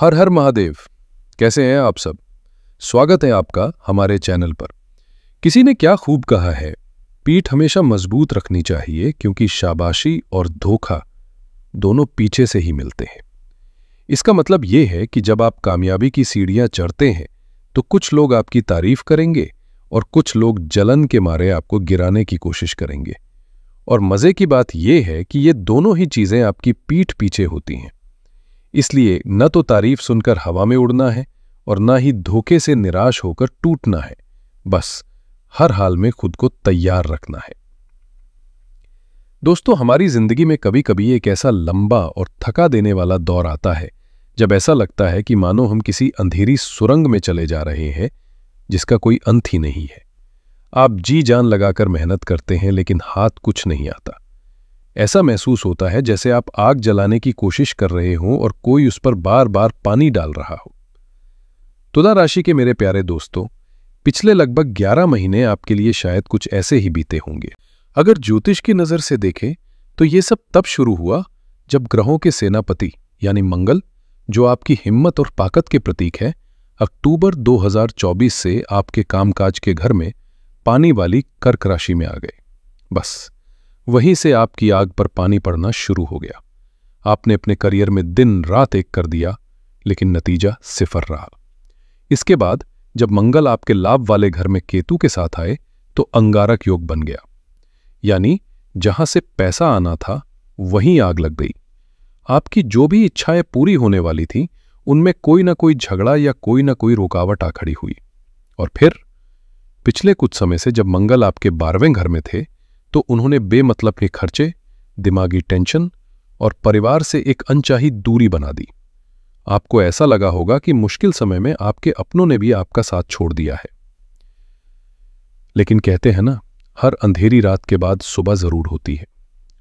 हर हर महादेव। कैसे हैं आप सब? स्वागत है आपका हमारे चैनल पर। किसी ने क्या खूब कहा है, पीठ हमेशा मजबूत रखनी चाहिए क्योंकि शाबाशी और धोखा दोनों पीछे से ही मिलते हैं। इसका मतलब यह है कि जब आप कामयाबी की सीढ़ियां चढ़ते हैं तो कुछ लोग आपकी तारीफ करेंगे और कुछ लोग जलन के मारे आपको गिराने की कोशिश करेंगे। और मजे की बात यह है कि ये दोनों ही चीजें आपकी पीठ पीछे होती हैं। इसलिए न तो तारीफ सुनकर हवा में उड़ना है और न ही धोखे से निराश होकर टूटना है। बस हर हाल में खुद को तैयार रखना है। दोस्तों, हमारी जिंदगी में कभी कभी एक ऐसा लंबा और थका देने वाला दौर आता है जब ऐसा लगता है कि मानो हम किसी अंधेरी सुरंग में चले जा रहे हैं जिसका कोई अंत ही नहीं है। आप जी जान लगाकर मेहनत करते हैं लेकिन हाथ कुछ नहीं आता। ऐसा महसूस होता है जैसे आप आग जलाने की कोशिश कर रहे हों और कोई उस पर बार बार पानी डाल रहा हो। तुला राशि के मेरे प्यारे दोस्तों, पिछले लगभग 11 महीने आपके लिए शायद कुछ ऐसे ही बीते होंगे। अगर ज्योतिष की नजर से देखें तो ये सब तब शुरू हुआ जब ग्रहों के सेनापति यानी मंगल, जो आपकी हिम्मत और ताकत के प्रतीक है, अक्टूबर 2024 से आपके कामकाज के घर में पानी वाली कर्क राशि में आ गए। बस वहीं से आपकी आग पर पानी पड़ना शुरू हो गया। आपने अपने करियर में दिन रात एक कर दिया लेकिन नतीजा सिफर रहा। इसके बाद जब मंगल आपके लाभ वाले घर में केतु के साथ आए तो अंगारक योग बन गया, यानी जहां से पैसा आना था वहीं आग लग गई। आपकी जो भी इच्छाएं पूरी होने वाली थीं उनमें कोई ना कोई झगड़ा या कोई ना कोई रुकावट आ खड़ी हुई। और फिर पिछले कुछ समय से जब मंगल आपके 12वें घर में थे तो उन्होंने बेमतलब के खर्चे, दिमागी टेंशन और परिवार से एक अनचाही दूरी बना दी। आपको ऐसा लगा होगा कि मुश्किल समय में आपके अपनों ने भी आपका साथ छोड़ दिया है। लेकिन कहते हैं ना, हर अंधेरी रात के बाद सुबह जरूर होती है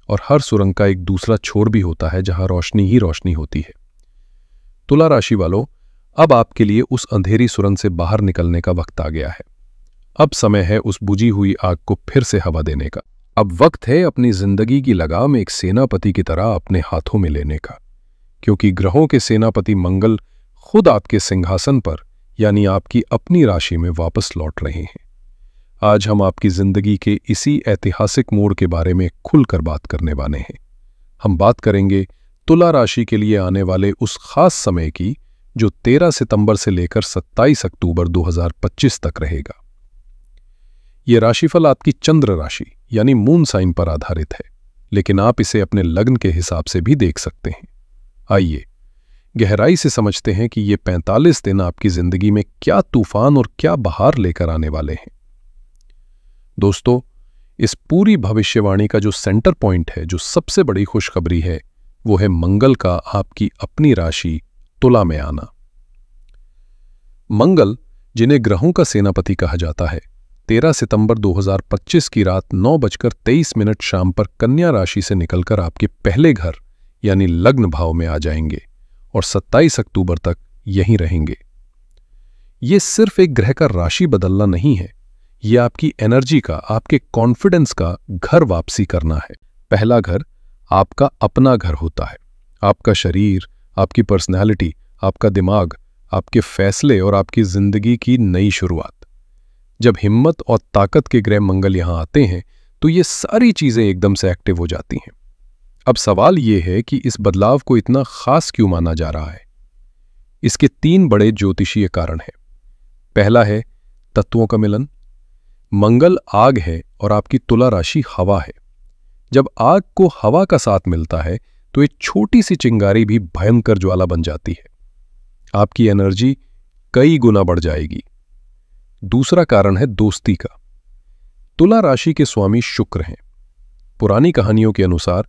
और हर सुरंग का एक दूसरा छोर भी होता है जहां रोशनी ही रोशनी होती है। तुला राशि वालों, अब आपके लिए उस अंधेरी सुरंग से बाहर निकलने का वक्त आ गया है। अब समय है उस बुझी हुई आग को फिर से हवा देने का। अब वक्त है अपनी जिंदगी की लगाम एक सेनापति की तरह अपने हाथों में लेने का, क्योंकि ग्रहों के सेनापति मंगल खुद आपके सिंहासन पर यानी आपकी अपनी राशि में वापस लौट रहे हैं। आज हम आपकी जिंदगी के इसी ऐतिहासिक मोड़ के बारे में खुलकर बात करने वाले हैं। हम बात करेंगे तुला राशि के लिए आने वाले उस खास समय की जो 13 सितंबर से लेकर 27 अक्टूबर 2025 तक रहेगा। यह राशिफल आपकी चंद्र राशि यानी मून साइन पर आधारित है, लेकिन आप इसे अपने लग्न के हिसाब से भी देख सकते हैं। आइए गहराई से समझते हैं कि ये 45 दिन आपकी जिंदगी में क्या तूफान और क्या बहार लेकर आने वाले हैं। दोस्तों, इस पूरी भविष्यवाणी का जो सेंटर पॉइंट है, जो सबसे बड़ी खुशखबरी है, वो है मंगल का आपकी अपनी राशि तुला में आना। मंगल, जिन्हें ग्रहों का सेनापति कहा जाता है, 13 सितंबर 2025 की रात 9:23 शाम पर कन्या राशि से निकलकर आपके पहले घर यानी लग्न भाव में आ जाएंगे और 27 अक्टूबर तक यहीं रहेंगे। ये सिर्फ एक ग्रह का राशि बदलना नहीं है, ये आपकी एनर्जी का, आपके कॉन्फिडेंस का घर वापसी करना है। पहला घर आपका अपना घर होता है। आपका शरीर, आपकी पर्सनैलिटी, आपका दिमाग, आपके फैसले और आपकी जिंदगी की नई शुरुआत। जब हिम्मत और ताकत के ग्रह मंगल यहां आते हैं तो ये सारी चीजें एकदम से एक्टिव हो जाती हैं। अब सवाल यह है कि इस बदलाव को इतना खास क्यों माना जा रहा है। इसके 3 बड़े ज्योतिषीय कारण हैं। पहला है तत्वों का मिलन। मंगल आग है और आपकी तुला राशि हवा है। जब आग को हवा का साथ मिलता है तो एक छोटी सी चिंगारी भी भयंकर ज्वाला बन जाती है। आपकी एनर्जी कई गुना बढ़ जाएगी। दूसरा कारण है दोस्ती का। तुला राशि के स्वामी शुक्र हैं। पुरानी कहानियों के अनुसार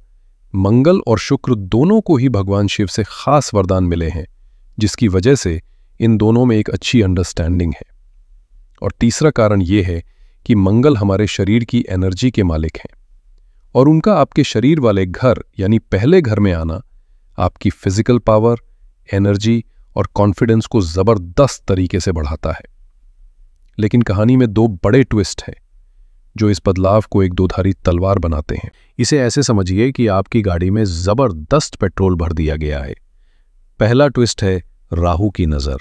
मंगल और शुक्र दोनों को ही भगवान शिव से खास वरदान मिले हैं, जिसकी वजह से इन दोनों में एक अच्छी अंडरस्टैंडिंग है। और तीसरा कारण यह है कि मंगल हमारे शरीर की एनर्जी के मालिक हैं और उनका आपके शरीर वाले घर यानी पहले घर में आना आपकी फिजिकल पावर, एनर्जी और कॉन्फिडेंस को जबरदस्त तरीके से बढ़ाता है। लेकिन कहानी में 2 बड़े ट्विस्ट हैं जो इस बदलाव को एक दोधारी तलवार बनाते हैं। इसे ऐसे समझिए कि आपकी गाड़ी में जबरदस्त पेट्रोल भर दिया गया है। पहला ट्विस्ट है राहु की नज़र।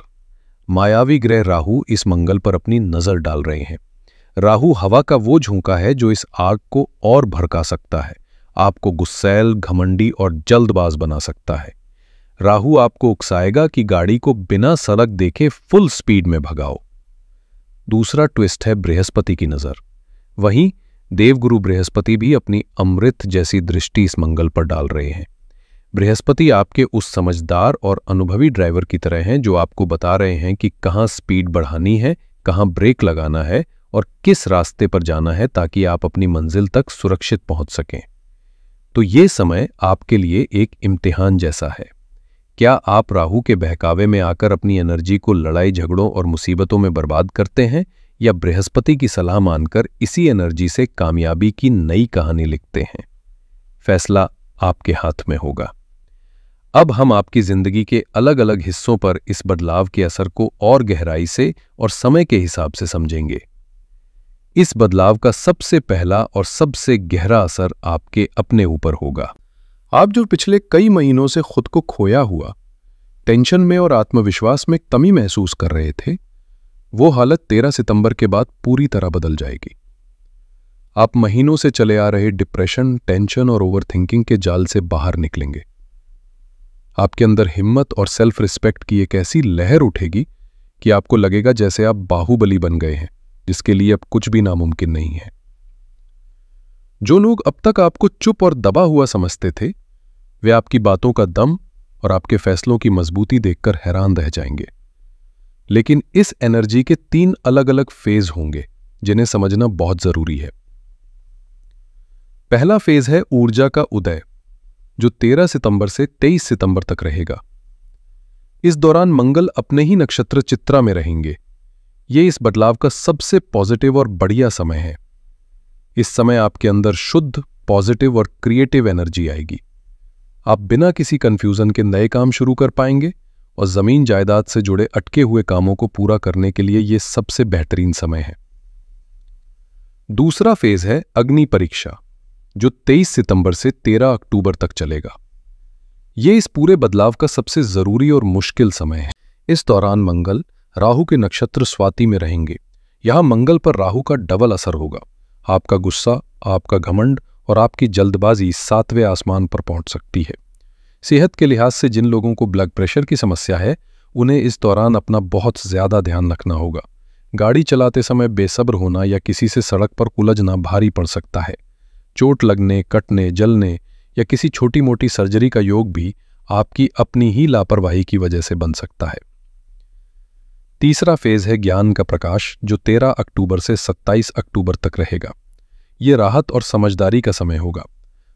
मायावी ग्रह राहु इस मंगल पर अपनी नज़र डाल रहे हैं। राहु हवा का वो झोंका है जो इस आग को और भड़का सकता है, आपको गुस्सैल, घमंडी और जल्दबाज बना सकता है। राहु आपको उकसाएगा कि गाड़ी को बिना सड़क देखे फुल स्पीड में भगाओ। दूसरा ट्विस्ट है बृहस्पति की नज़र। वहीं देवगुरु बृहस्पति भी अपनी अमृत जैसी दृष्टि इस मंगल पर डाल रहे हैं। बृहस्पति आपके उस समझदार और अनुभवी ड्राइवर की तरह हैं जो आपको बता रहे हैं कि कहाँ स्पीड बढ़ानी है, कहाँ ब्रेक लगाना है और किस रास्ते पर जाना है ताकि आप अपनी मंजिल तक सुरक्षित पहुंच सकें। तो ये समय आपके लिए एक इम्तिहान जैसा है। क्या आप राहु के बहकावे में आकर अपनी एनर्जी को लड़ाई झगड़ों और मुसीबतों में बर्बाद करते हैं, या बृहस्पति की सलाह मानकर इसी एनर्जी से कामयाबी की नई कहानी लिखते हैं? फैसला आपके हाथ में होगा। अब हम आपकी जिंदगी के अलग अलग हिस्सों पर इस बदलाव के असर को और गहराई से और समय के हिसाब से समझेंगे। इस बदलाव का सबसे पहला और सबसे गहरा असर आपके अपने ऊपर होगा। आप जो पिछले कई महीनों से खुद को खोया हुआ, टेंशन में और आत्मविश्वास में कमी महसूस कर रहे थे, वो हालत 13 सितंबर के बाद पूरी तरह बदल जाएगी। आप महीनों से चले आ रहे डिप्रेशन, टेंशन और ओवरथिंकिंग के जाल से बाहर निकलेंगे। आपके अंदर हिम्मत और सेल्फ रिस्पेक्ट की एक ऐसी लहर उठेगी कि आपको लगेगा जैसे आप बाहुबली बन गए हैं, जिसके लिए अब कुछ भी नामुमकिन नहीं है। जो लोग अब तक आपको चुप और दबा हुआ समझते थे, वे आपकी बातों का दम और आपके फैसलों की मजबूती देखकर हैरान रह जाएंगे। लेकिन इस एनर्जी के 3 अलग अलग फेज होंगे जिन्हें समझना बहुत जरूरी है। पहला फेज है ऊर्जा का उदय, जो 13 सितंबर से 23 सितंबर तक रहेगा। इस दौरान मंगल अपने ही नक्षत्र चित्रा में रहेंगे। ये इस बदलाव का सबसे पॉजिटिव और बढ़िया समय है। इस समय आपके अंदर शुद्ध, पॉजिटिव और क्रिएटिव एनर्जी आएगी। आप बिना किसी कंफ्यूजन के नए काम शुरू कर पाएंगे और जमीन जायदाद से जुड़े अटके हुए कामों को पूरा करने के लिए यह सबसे बेहतरीन समय है। दूसरा फेज है अग्नि परीक्षा, जो 23 सितंबर से 13 अक्टूबर तक चलेगा। यह इस पूरे बदलाव का सबसे जरूरी और मुश्किल समय है। इस दौरान मंगल राहु के नक्षत्र स्वाति में रहेंगे। यहां मंगल पर राहु का डबल असर होगा। आपका गुस्सा, आपका घमंड और आपकी जल्दबाजी 7वें आसमान पर पहुंच सकती है। सेहत के लिहाज से जिन लोगों को ब्लड प्रेशर की समस्या है, उन्हें इस दौरान अपना बहुत ज्यादा ध्यान रखना होगा। गाड़ी चलाते समय बेसब्र होना या किसी से सड़क पर उलझना भारी पड़ सकता है। चोट लगने, कटने, जलने या किसी छोटी मोटी सर्जरी का योग भी आपकी अपनी ही लापरवाही की वजह से बन सकता है। तीसरा फेज है ज्ञान का प्रकाश, जो 13 अक्टूबर से 27 अक्टूबर तक रहेगा। ये राहत और समझदारी का समय होगा।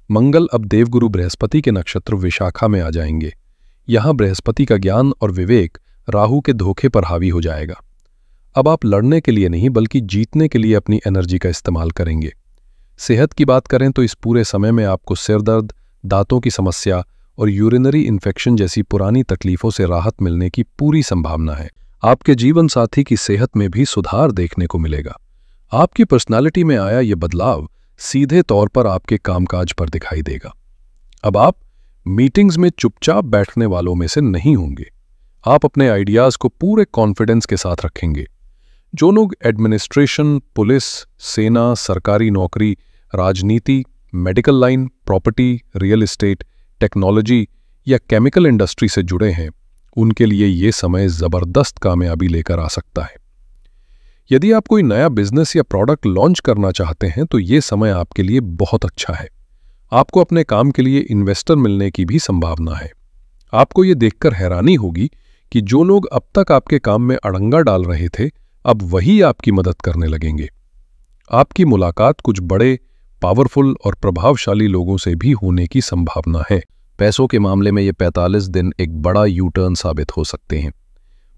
मंगल अब देवगुरु बृहस्पति के नक्षत्र विशाखा में आ जाएंगे। यहां बृहस्पति का ज्ञान और विवेक राहु के धोखे पर हावी हो जाएगा। अब आप लड़ने के लिए नहीं बल्कि जीतने के लिए अपनी एनर्जी का इस्तेमाल करेंगे। सेहत की बात करें तो इस पूरे समय में आपको सिरदर्द, दांतों की समस्या और यूरिनरी इन्फेक्शन जैसी पुरानी तकलीफों से राहत मिलने की पूरी संभावना है। आपके जीवन साथी की सेहत में भी सुधार देखने को मिलेगा। आपकी पर्सनालिटी में आया ये बदलाव सीधे तौर पर आपके कामकाज पर दिखाई देगा। अब आप मीटिंग्स में चुपचाप बैठने वालों में से नहीं होंगे। आप अपने आइडियाज को पूरे कॉन्फिडेंस के साथ रखेंगे। जो लोग एडमिनिस्ट्रेशन, पुलिस, सेना, सरकारी नौकरी, राजनीति, medical line, property, real estate, technology या केमिकल इंडस्ट्री से जुड़े हैं, उनके लिए ये समय जबरदस्त कामयाबी लेकर आ सकता है। यदि आप कोई नया बिजनेस या प्रोडक्ट लॉन्च करना चाहते हैं तो ये समय आपके लिए बहुत अच्छा है। आपको अपने काम के लिए इन्वेस्टर मिलने की भी संभावना है। आपको ये देखकर हैरानी होगी कि जो लोग अब तक आपके काम में अड़ंगा डाल रहे थे, अब वही आपकी मदद करने लगेंगे। आपकी मुलाकात कुछ बड़े, पावरफुल और प्रभावशाली लोगों से भी होने की संभावना है। पैसों के मामले में ये 45 दिन एक बड़ा यू टर्न साबित हो सकते हैं।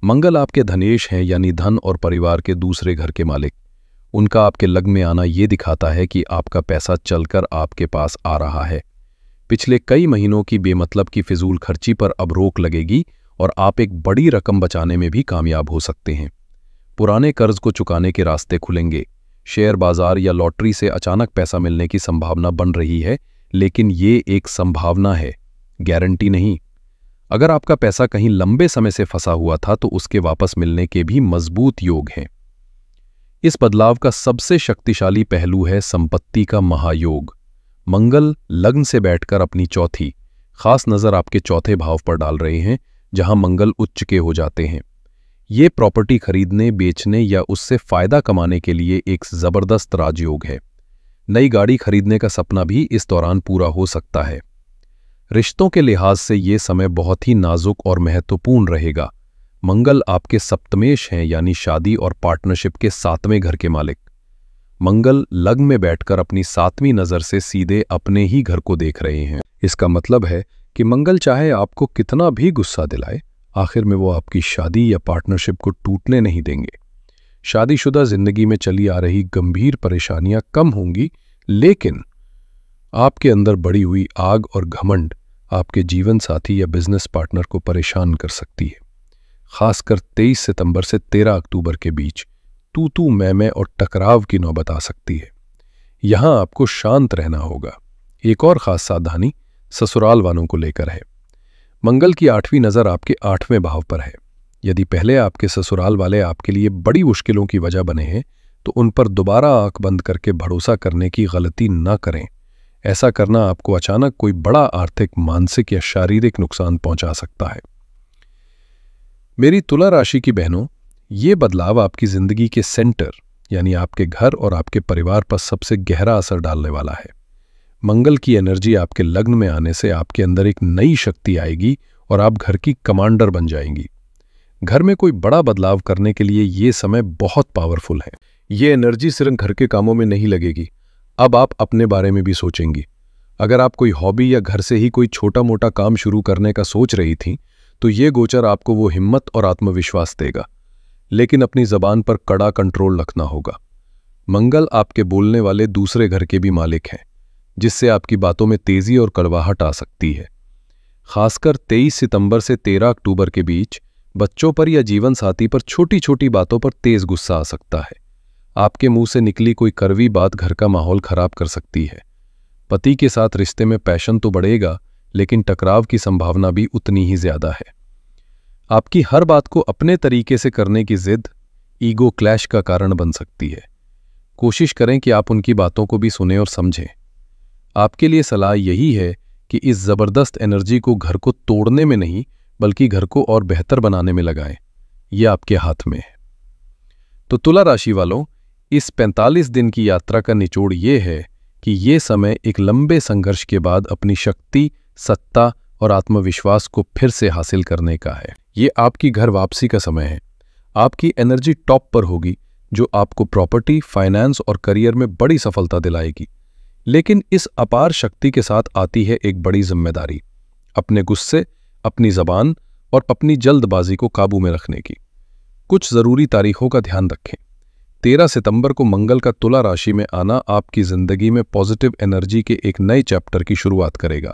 मंगल आपके धनेश हैं, यानी धन और परिवार के दूसरे घर के मालिक। उनका आपके लग्न में आना ये दिखाता है कि आपका पैसा चलकर आपके पास आ रहा है। पिछले कई महीनों की बेमतलब की फिजूल खर्ची पर अब रोक लगेगी और आप एक बड़ी रकम बचाने में भी कामयाब हो सकते हैं। पुराने कर्ज को चुकाने के रास्ते खुलेंगे। शेयर बाजार या लॉटरी से अचानक पैसा मिलने की संभावना बन रही है, लेकिन ये एक संभावना है, गारंटी नहीं। अगर आपका पैसा कहीं लंबे समय से फंसा हुआ था तो उसके वापस मिलने के भी मजबूत योग हैं। इस बदलाव का सबसे शक्तिशाली पहलू है संपत्ति का महायोग। मंगल लग्न से बैठकर अपनी चौथी खास नजर आपके चौथे भाव पर डाल रहे हैं, जहां मंगल उच्च के हो जाते हैं। ये प्रॉपर्टी खरीदने, बेचने या उससे फायदा कमाने के लिए एक जबरदस्त राजयोग है। नई गाड़ी खरीदने का सपना भी इस दौरान पूरा हो सकता है। रिश्तों के लिहाज से ये समय बहुत ही नाजुक और महत्वपूर्ण रहेगा। मंगल आपके सप्तमेश हैं, यानी शादी और पार्टनरशिप के 7वें घर के मालिक। मंगल लग्न में बैठकर अपनी 7वीं नजर से सीधे अपने ही घर को देख रहे हैं। इसका मतलब है कि मंगल चाहे आपको कितना भी गुस्सा दिलाए, आखिर में वो आपकी शादी या पार्टनरशिप को टूटने नहीं देंगे। शादीशुदा जिंदगी में चली आ रही गंभीर परेशानियां कम होंगी, लेकिन आपके अंदर बढ़ी हुई आग और घमंड आपके जीवन साथी या बिजनेस पार्टनर को परेशान कर सकती है। खासकर 23 सितंबर से 13 अक्टूबर के बीच तू मैं और टकराव की नौबत आ सकती है। यहां आपको शांत रहना होगा। एक और खास सावधानी ससुराल वालों को लेकर है। मंगल की 8वीं नजर आपके 8वें भाव पर है। यदि पहले आपके ससुराल वाले आपके लिए बड़ी मुश्किलों की वजह बने हैं, तो उन पर दोबारा आंख बंद करके भरोसा करने की गलती न करें। ऐसा करना आपको अचानक कोई बड़ा आर्थिक, मानसिक या शारीरिक नुकसान पहुंचा सकता है। मेरी तुला राशि की बहनों, ये बदलाव आपकी जिंदगी के सेंटर यानी आपके घर और आपके परिवार पर सबसे गहरा असर डालने वाला है। मंगल की एनर्जी आपके लग्न में आने से आपके अंदर एक नई शक्ति आएगी और आप घर की कमांडर बन जाएंगी। घर में कोई बड़ा बदलाव करने के लिए ये समय बहुत पावरफुल है। ये एनर्जी सिर्फ घर के कामों में नहीं लगेगी, अब आप अपने बारे में भी सोचेंगी। अगर आप कोई हॉबी या घर से ही कोई छोटा मोटा काम शुरू करने का सोच रही थी, तो ये गोचर आपको वो हिम्मत और आत्मविश्वास देगा, लेकिन अपनी जबान पर कड़ा कंट्रोल रखना होगा। मंगल आपके बोलने वाले दूसरे घर के भी मालिक हैं, जिससे आपकी बातों में तेजी और कड़वाहट आ सकती है। खासकर 23 सितंबर से 13 अक्टूबर के बीच बच्चों पर या जीवन साथी पर छोटी छोटी बातों पर तेज गुस्सा आ सकता है। आपके मुंह से निकली कोई कड़वी बात घर का माहौल खराब कर सकती है। पति के साथ रिश्ते में पैशन तो बढ़ेगा, लेकिन टकराव की संभावना भी उतनी ही ज्यादा है। आपकी हर बात को अपने तरीके से करने की जिद ईगो क्लैश का कारण बन सकती है। कोशिश करें कि आप उनकी बातों को भी सुनें और समझें। आपके लिए सलाह यही है कि इस जबरदस्त एनर्जी को घर को तोड़ने में नहीं, बल्कि घर को और बेहतर बनाने में लगाएं। यह आपके हाथ में है। तो तुला राशि वालों, इस 45 दिन की यात्रा का निचोड़ यह है कि ये समय एक लंबे संघर्ष के बाद अपनी शक्ति, सत्ता और आत्मविश्वास को फिर से हासिल करने का है। ये आपकी घर वापसी का समय है। आपकी एनर्जी टॉप पर होगी, जो आपको प्रॉपर्टी, फाइनेंस और करियर में बड़ी सफलता दिलाएगी। लेकिन इस अपार शक्ति के साथ आती है एक बड़ी जिम्मेदारी, अपने गुस्से, अपनी जबान और अपनी जल्दबाजी को काबू में रखने की। कुछ जरूरी तारीखों का ध्यान रखें। 13 सितंबर को मंगल का तुला राशि में आना आपकी जिंदगी में पॉजिटिव एनर्जी के एक नए चैप्टर की शुरुआत करेगा।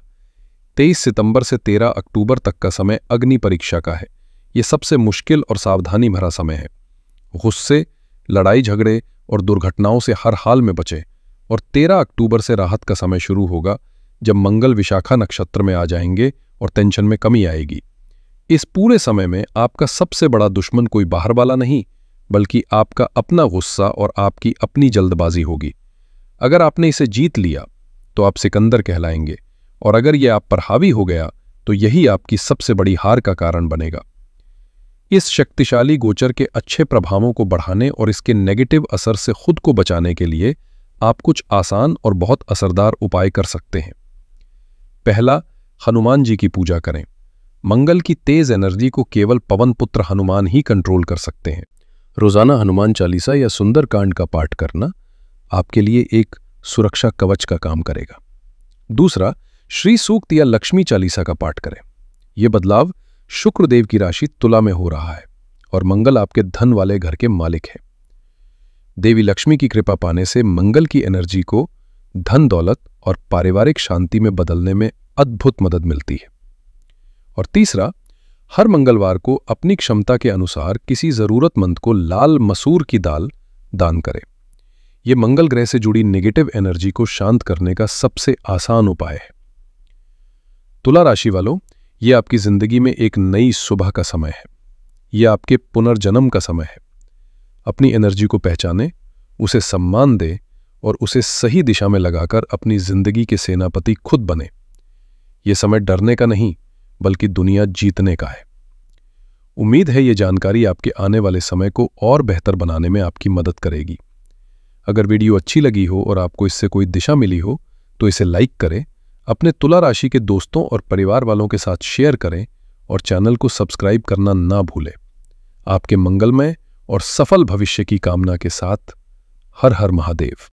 23 सितंबर से 13 अक्टूबर तक का समय अग्नि परीक्षा का है। यह सबसे मुश्किल और सावधानी भरा समय है। गुस्से, लड़ाई झगड़े और दुर्घटनाओं से हर हाल में बचें। और 13 अक्टूबर से राहत का समय शुरू होगा, जब मंगल विशाखा नक्षत्र में आ जाएंगे और टेंशन में कमी आएगी। इस पूरे समय में आपका सबसे बड़ा दुश्मन कोई बाहर वाला नहीं, बल्कि आपका अपना गुस्सा और आपकी अपनी जल्दबाजी होगी। अगर आपने इसे जीत लिया तो आप सिकंदर कहलाएंगे, और अगर यह आप पर हावी हो गया तो यही आपकी सबसे बड़ी हार का कारण बनेगा। इस शक्तिशाली गोचर के अच्छे प्रभावों को बढ़ाने और इसके नेगेटिव असर से खुद को बचाने के लिए आप कुछ आसान और बहुत असरदार उपाय कर सकते हैं। पहला, हनुमान जी की पूजा करें। मंगल की तेज एनर्जी को केवल पवन पुत्र हनुमान ही कंट्रोल कर सकते हैं। रोजाना हनुमान चालीसा या सुंदरकांड का पाठ करना आपके लिए एक सुरक्षा कवच का काम करेगा। दूसरा, श्री सूक्त या लक्ष्मी चालीसा का पाठ करें। यह बदलाव शुक्रदेव की राशि तुला में हो रहा है और मंगल आपके धन वाले घर के मालिक है। देवी लक्ष्मी की कृपा पाने से मंगल की एनर्जी को धन, दौलत और पारिवारिक शांति में बदलने में अद्भुत मदद मिलती है। और तीसरा, हर मंगलवार को अपनी क्षमता के अनुसार किसी जरूरतमंद को लाल मसूर की दाल दान करें। यह मंगल ग्रह से जुड़ी नेगेटिव एनर्जी को शांत करने का सबसे आसान उपाय है। तुला राशि वालों, ये आपकी जिंदगी में एक नई सुबह का समय है। यह आपके पुनर्जन्म का समय है। अपनी एनर्जी को पहचाने, उसे सम्मान दे और उसे सही दिशा में लगाकर अपनी जिंदगी के सेनापति खुद बने। यह समय डरने का नहीं, बल्कि दुनिया जीतने का है। उम्मीद है ये जानकारी आपके आने वाले समय को और बेहतर बनाने में आपकी मदद करेगी। अगर वीडियो अच्छी लगी हो और आपको इससे कोई दिशा मिली हो तो इसे लाइक करें, अपने तुला राशि के दोस्तों और परिवार वालों के साथ शेयर करें और चैनल को सब्सक्राइब करना ना भूलें। आपके मंगलमय और सफल भविष्य की कामना के साथ हर हर महादेव।